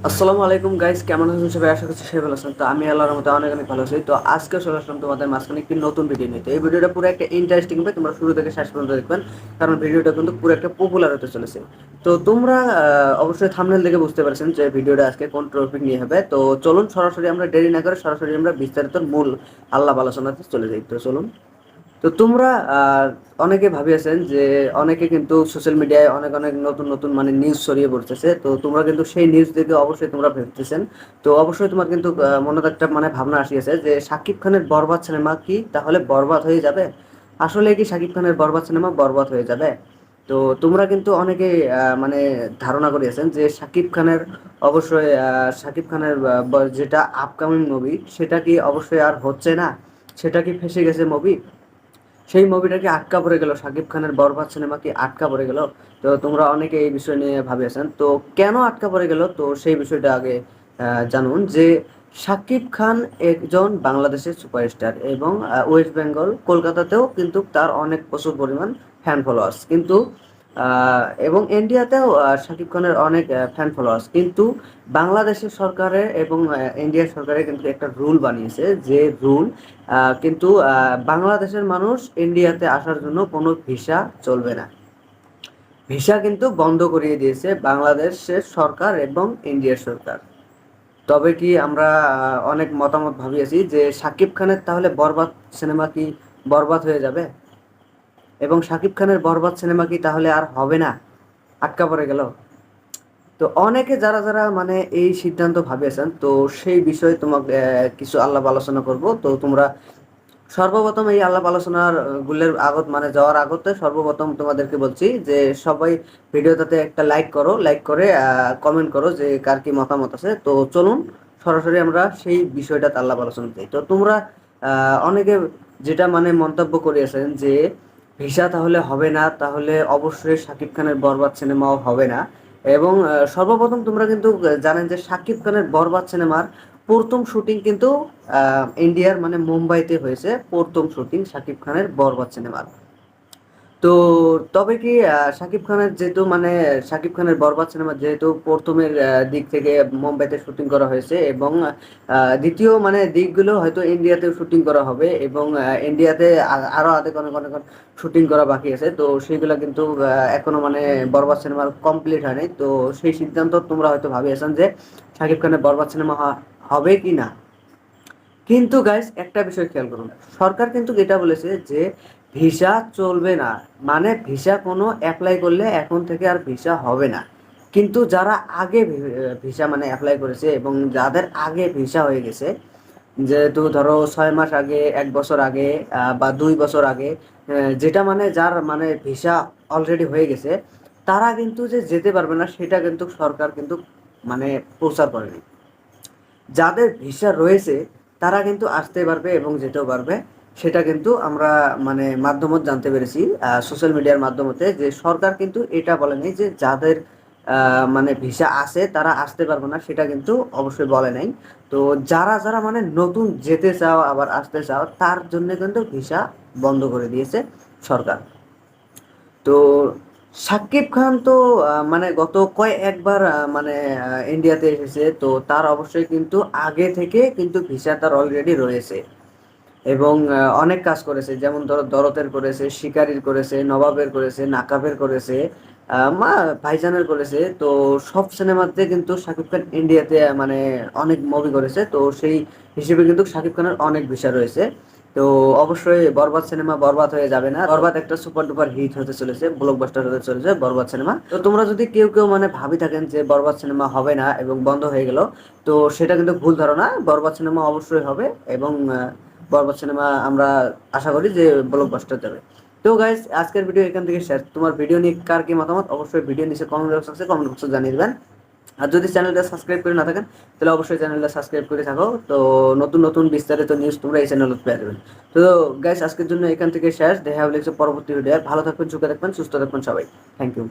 আসসালামু আলাইকুম গাইস, কেমন আছেন সবাই? আশা করছি সবাই ভালো আছেন। তো আমি আল্লাহর রহমতে অনেক অনেক ভালো আছি। তো আজকে চলে আসলাম তোমাদের মাঝখানে একটি নতুন ভিডিও নিয়ে। তো এই ভিডিওটা পুরো একটা ইন্টারেস্টিং হবে, তোমরা শুরু থেকে শেষ পর্যন্ত দেখবেন, কারণ ভিডিওটা কিন্তু পুরো একটা পপুলার হতে চলেছে। তো তোমরা অবশ্যই থাম্বনেল দেখে বুঝতে পারছেন যে ভিডিওটা আজকে কোন টপিক নিয়ে হবে। তো চলুন সরাসরি আমরা দেরি না করে সরাসরি আমরা বিস্তারিত মূল আল্লাহ আলোচনাতে চলে যাই। তো চলুন। তো তোমরা অনেকে ভাবিয়েছেন যে অনেকে কিন্তু সোশ্যাল মিডিয়ায় অনেক অনেক নতুন নতুন মানে নিউজ ছড়িয়ে পড়তেছে। তো তোমরা কিন্তু সেই নিউজ দেখে অবশ্যই তোমরা ভাবতেছেন। তো অবশ্যই তোমার কিন্তু মনে একটা মানে ভাবনা আসিয়েছে যে শাকিব খানের বরবাদ সিনেমা কি তাহলে বরবাদ হয়ে যাবে? আসলে কি শাকিব খানের বরবাদ সিনেমা বরবাদ হয়ে যাবে? তো তোমরা কিন্তু অনেকে মানে ধারণা করিয়েছেন যে শাকিব খানের অবশ্যই শাকিব খানের যেটা আপকামিং মুভি সেটা কি অবশ্যই আর হচ্ছে না, সেটা কি ফেসে গেছে মুভি, সেই মুভিটা কি আটকা পড়ে গেল, শাকিব খানের বরবাদ সিনেমা কি আটকা পড়ে গেল? তো তোমরা অনেকে এই বিষয় নিয়ে ভাবিয়েছেন। তো কেন আটকা পড়ে গেল, তো সেই বিষয়টা আগে জানুন যে শাকিব খান একজন বাংলাদেশের সুপারস্টার এবং ওয়েস্ট বেঙ্গল কলকাতাতেও কিন্তু তার অনেক প্রচুর পরিমাণ ফ্যান ফলোয়ার্স কিন্তু এবং ইন্ডিয়াতেও শাকিব খানের অনেক ফ্যান ফলোয়ার্স কিন্তু বাংলাদেশের সরকারের এবং ইন্ডিয়ার সরকারের কিন্তু একটা রুল বানিয়েছে, যে রুল কিন্তু বাংলাদেশের মানুষ ইন্ডিয়াতে আসার জন্য কোনো ভিসা চলবে না। ভিসা কিন্তু বন্ধ করিয়ে দিয়েছে বাংলাদেশের সরকার এবং ইন্ডিয়ার সরকার। তবে কি আমরা অনেক মতামত ভাবিয়েছি যে শাকিব খানের তাহলে বরবাদ সিনেমা কি বরবাদ হয়ে যাবে, এবং শাকিব খানের বরবাদ সিনেমা কি তাহলে আর হবে না, আটকা পড়ে গেল? তো অনেকে যারা যারা মানে এই সিদ্ধান্ত ভাবিয়েছেন, তো সেই বিষয়ে তোমাকে কিছু আলাপ আলোচনা করব। তো তোমরা সর্বপ্রথম এই আলাপ আলোচনার গুলের আগত মানে যাওয়ার আগতে সর্বপ্রথম তোমাদেরকে বলছি যে সবাই ভিডিওটাতে একটা লাইক করো, লাইক করে কমেন্ট করো যে কার কি মতামত আছে। তো চলুন সরাসরি আমরা সেই বিষয়টাতে আলাপ আলোচনা করি। তো তোমরা অনেকে যেটা মানে মন্তব্য করিয়েছেন যে ভিসা তাহলে হবে না, তাহলে অবশ্যই শাকিব খানের বরবাদ সিনেমাও হবে না। এবং সর্বপ্রথম তোমরা কিন্তু জানেন যে শাকিব খানের বরবাদ সিনেমার প্রথম শুটিং কিন্তু ইন্ডিয়ার মানে মুম্বাইতে হয়েছে, প্রথম শুটিং শাকিব খানের বরবাদ সিনেমার। তো তবে কি শাকিব খানের যেহেতু মানে শাকিব খানের বরবাদ সিনেমা যেহেতু প্রথমের দিক থেকে মুম্বাইতে শুটিং করা হয়েছে এবং দ্বিতীয় মানে দিকগুলো হয়তো ইন্ডিয়াতেও শুটিং করা হবে এবং ইন্ডিয়াতে আরো অনেক অনেক অনেক শুটিং করা বাকি আছে। তো সেইগুলো কিন্তু এখনো মানে বরবাদ সিনেমা কমপ্লিট হয়নি। তো সেই সিদ্ধান্ত তোমরা হয়তো ভাবিয়েছেন যে শাকিব খানের বরবাদ সিনেমা হবে কি না। কিন্তু গাইস একটা বিষয় খেয়াল করুন, সরকার কিন্তু এটা বলেছে যে ভিসা চলবে না, মানে ভিসা কোনো অ্যাপ্লাই করলে এখন থেকে আর ভিসা হবে না। কিন্তু যারা আগে ভিসা মানে অ্যাপ্লাই করেছে এবং যাদের আগে ভিসা হয়ে গেছে, যেহেতু ধরো 6 মাস আগে, 1 বছর আগে বা 2 বছর আগে, যেটা মানে যার মানে ভিসা অলরেডি হয়ে গেছে, তারা কিন্তু যে যেতে পারবে না সেটা কিন্তু সরকার কিন্তু মানে প্রচার করেনি। যাদের ভিসা রয়েছে তারা কিন্তু আসতে পারবে এবং যেতেও পারবে। সেটা কিন্তু আমরা মানে মাধ্যমত জানতে পেরেছি, সোশ্যাল মিডিয়ার মাধ্যমতে, যে সরকার কিন্তু এটা বলেনি যে যাদের মানে ভিসা আছে তারা আসতে পারবে না, সেটা কিন্তু অবশ্যই বলে নাই। তো যারা যারা মানে নতুন যেতে চাও আবার আসতে চাও তার জন্য কিন্তু ভিসা বন্ধ করে দিয়েছে সরকার। তো সাকিব খান তো মানে গত কয়েকবার মানে ইন্ডিয়াতে এসেছে, তো তার অবশ্যই কিন্তু আগে থেকে কিন্তু ভিসা তার অলরেডি রয়েছে এবং অনেক কাজ করেছে, যেমন ধরো দরদের করেছে, শিকারির করেছে, নবাবের করেছে, নাকাবের করেছে, মা ভাইজানের করেছে। তো সব সিনেমাতে কিন্তু শাকিব খান ইন্ডিয়াতে মানে অনেক মুভি করেছে। তো সেই হিসেবে কিন্তু শাকিব খানের অনেক বিষয় রয়েছে। তো অবশ্যই বরবাদ সিনেমা বরবাদ হয়ে যাবে না, বরবাদ একটা সুপার ডুপার হিট হতে চলেছে, ব্লকবাস্টার হতে চলেছে বরবাদ সিনেমা। তো তোমরা যদি কেউ কেউ মানে ভাবি থাকেন যে বরবাদ সিনেমা হবে না এবং বন্ধ হয়ে গেল, তো সেটা কিন্তু ভুল ধারণা। বরবাদ সিনেমা অবশ্যই হবে এবং বরবাদ সিনেমা আমরা আশা করি যে ব্লকবাস্টার যাবে। তো গাইস আজকের ভিডিও এখান থেকে শেষ। তোমার ভিডিও নিয়ে কার কি মতামত অবশ্যই ভিডিও নিচে কমেন্ট বক্স আছে, কমেন্ট বক্সে জানিয়ে দেবেন। আর যদি চ্যানেলটা সাবস্ক্রাইব করে না থাকেন তাহলে অবশ্যই চ্যানেলটা সাবস্ক্রাইব করে থাকো। তো নতুন নতুন বিস্তারিত নিউজ তোমরা এই চ্যানেলে পেয়ে যাবেন। তো গাইস আজকের জন্য এখান থেকে শেষ, দেখা হবে পরবর্তী ভিডিও। ভালো থাকবেন, সুখে থাকবেন, সুস্থ থাকবেন সবাই। Thank you.